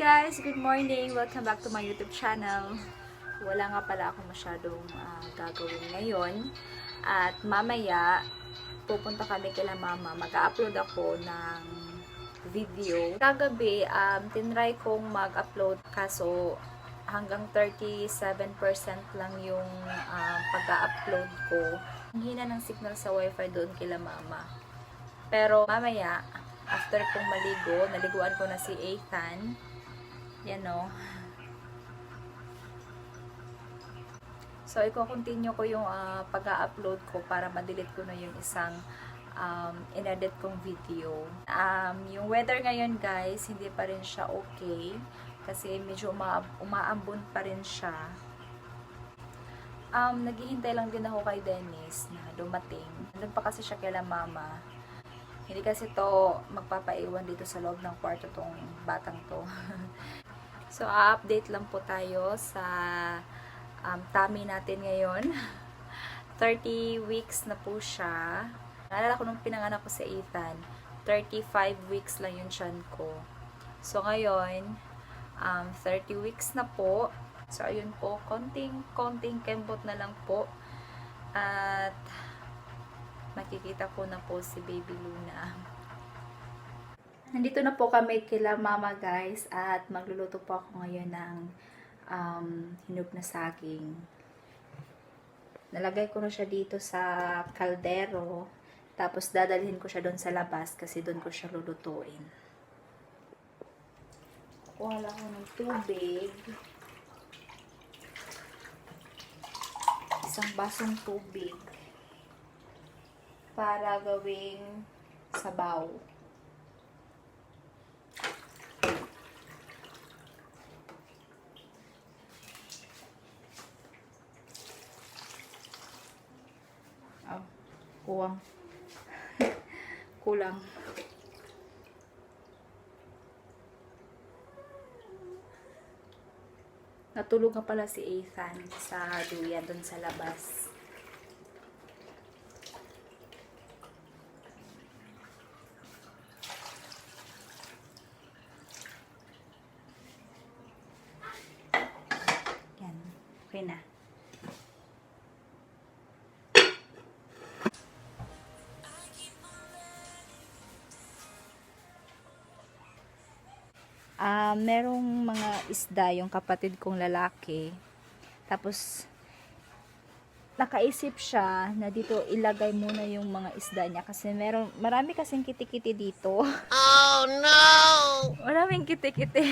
guys! Good morning! Welcome back to my YouTube channel. Wala nga pala ako masyadong gagawin ngayon. At mamaya, pupunta kami kila mama. Mag-upload ako ng video. Kagabi, tinry kong mag-upload kaso hanggang 37% lang yung pag-upload ko. Ang hina ng signal sa wifi doon kila mama. Pero mamaya, after kong maligo, naliguan ko na si Ethan. Yan o. So, i-continue ko yung pag-upload ko para ma-delete ko na yung isang in-edit kong video. Yung weather ngayon guys, hindi pa rin siya okay. Kasi medyo umaambon pa rin siya. Naghihintay lang din ako kay Dennis na dumating. Nandun pa kasi siya kila mama. Hindi kasi to magpapaiwan dito sa loob ng kwarto tong batang to. So, update lang po tayo sa tummy natin ngayon. 30 weeks na po siya. Naalala ko nung pinanganak ko si Ethan, 35 weeks lang yung tiyan ko. So, ngayon, 30 weeks na po. So, ayun po, konting kembot na lang po. At makikita ko na po si Baby Luna. Nandito na po kami kila mama guys at magluluto po ako ngayon ng hinog na saging. Nalagay ko na siya dito sa kaldero tapos dadalhin ko siya doon sa labas kasi doon ko siya lulutuin. Kuha lang ako ng tubig. Isang basong tubig para gawing sabaw. Kuwang. Kulang. Natulog na pala si Ethan sa duyan doon sa labas. Yan. Okay na. Merong mga isda yung kapatid kong lalaki. Tapos, nakaisip siya na dito ilagay muna yung mga isda niya. Kasi marami kasing kitikiti dito. Oh no! Maraming kitikiti.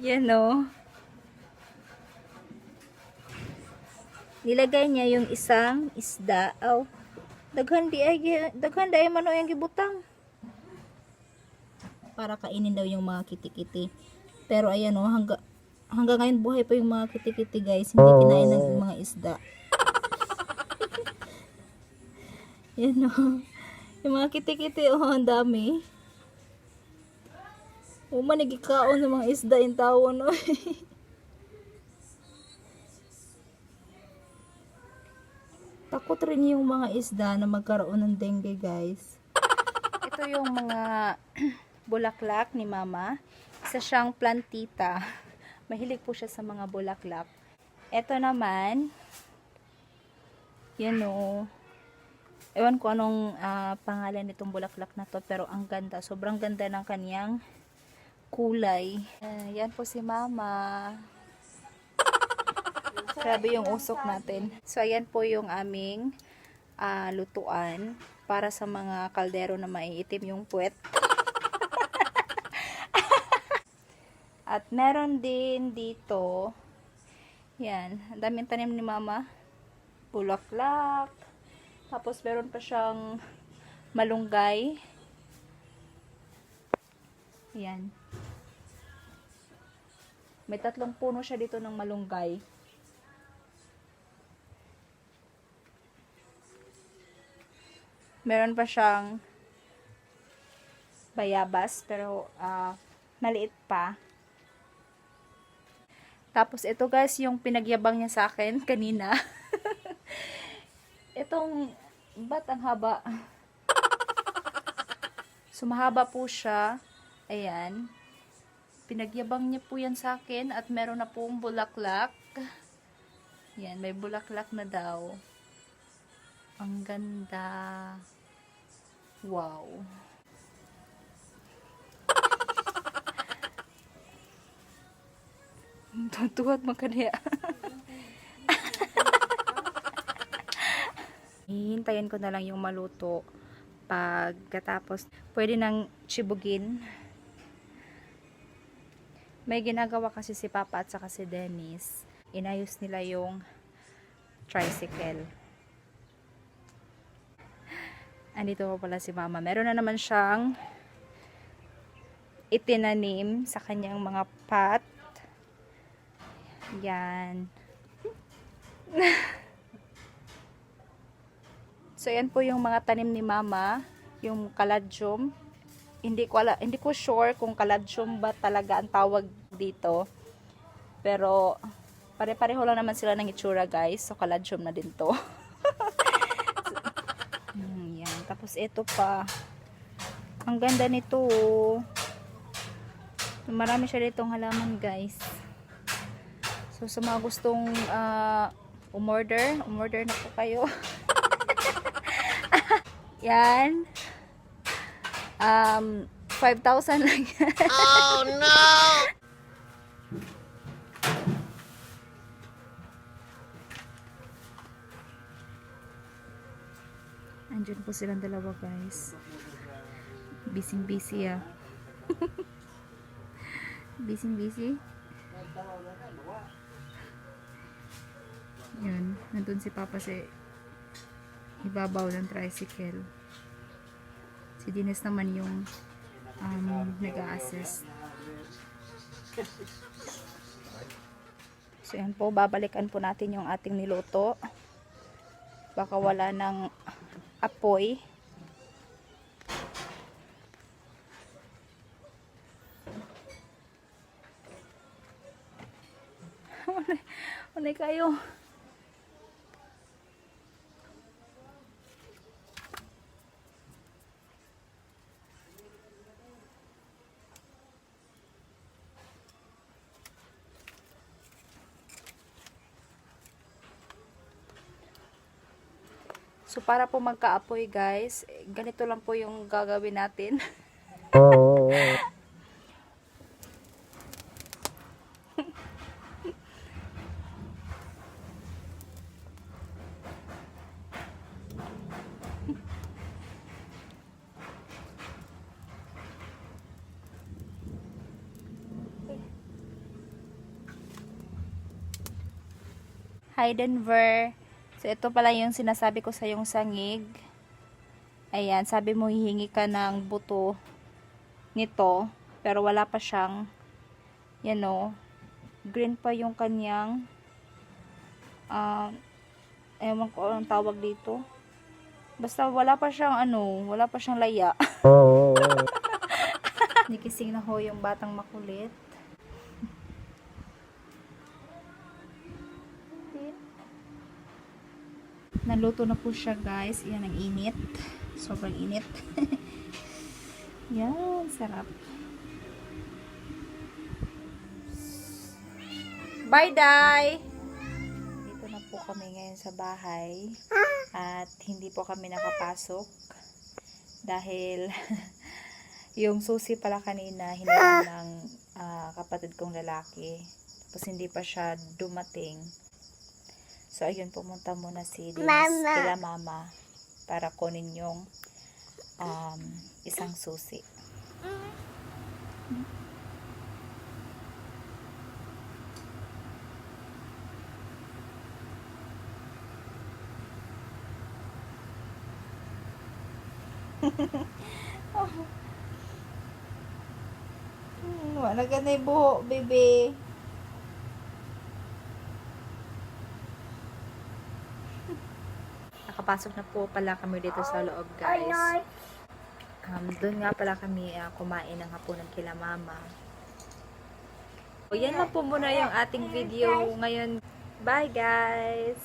Yan o. Nilagay niya yung isang isda. Oh, daghan di ay mano yung gibutang. Para kainin daw yung mga kitikiti. Pero ayan o, hanggang ngayon buhay pa yung mga kitikiti guys. Hindi kinain ng mga isda. Yan o. Yung mga kitikiti o, ang dami. Manigikaon ng mga isda yung tao no. Takot rin yung mga isda na magkaroon ng dengue guys. Ito yung mga bulaklak ni mama. Isa siyang plantita. Mahilig po siya sa mga bulaklak. Ito naman, yan o. Ewan ko anong pangalan nitong bulaklak na to. Pero ang ganda. Sobrang ganda ng kaniyang kulay. Yan po si mama. Grabe yung usok natin. So, ayan po yung aming lutuan. Para sa mga kaldero na maiitim yung puwet. At meron din dito, yan, ang daming tanim ni mama, bulaklak, tapos meron pa siyang malunggay, yan, may 3 puno siya dito ng malunggay, meron pa siyang bayabas, pero maliit pa. Tapos, ito guys, yung pinagyabang niya sa akin kanina. Itong bat ang haba. So, mahaba po siya. Ayan. Pinagyabang niya po yan sa akin at meron na pong bulaklak. Yan, may bulaklak na daw. Ang ganda. Wow. Tutuwad makanya. Hihintayin ko na lang yung maluto. Pagkatapos, pwede nang chibugin. May ginagawa kasi si Papa at saka si Dennis. Inayos nila yung tricycle. Andito po pala si Mama. Meron na naman siyang itinanim sa kanyang mga pot. Yan. So, yan po yung mga tanim ni Mama. Yung kaladyum. Hindi ko sure kung kaladyum ba talaga ang tawag dito. Pero, pare-pareho lang naman sila ng itsura, guys. So, kaladyum na din to. Yan. Tapos, ito pa. Ang ganda nito. Marami siya ditong halaman, guys. So, sa mga gustong umorder na po kayo. Yan. 5,000 lang yan. Oh, no! Andyan po silang dalawa, guys. Busy ah. Busy. Yun. Nandun si Papa sa ibabaw ng tricycle. Si Dennis naman yung nag-a-assist. So yan po, babalikan po natin yung ating niluto. Baka wala ng apoy. Unay kayo. So, para po magka-apoy, guys, ganito lang po yung gagawin natin. Hi, Denver. So, ito pala yung sinasabi ko sa yung sangig. Ayan, sabi mo hihingi ka ng buto nito, pero wala pa siyang, yan o, green pa yung kanyang, ewan ko anong tawag dito. Basta wala pa siyang wala pa siyang laya. Nikising na ho yung batang makulit. Naluto na po siya, guys. Yan ang init. Sobrang init. Yan, sarap. Bye, Day! Dito na po kami ngayon sa bahay. At hindi po kami nakapasok. Dahil yung susi pala kanina, hiniram ng kapatid kong lalaki. Tapos hindi pa siya dumating. So, ayun, pumunta muna si Dennis kila Mama para kunin yung isang susi. Wala ka na yung buho, baby. Nakapasok na po pala kami dito sa loob, guys. Doon nga pala kami kumain ng hapunan kila Mama. O, yan lang po muna yung ating video ngayon. Bye, guys!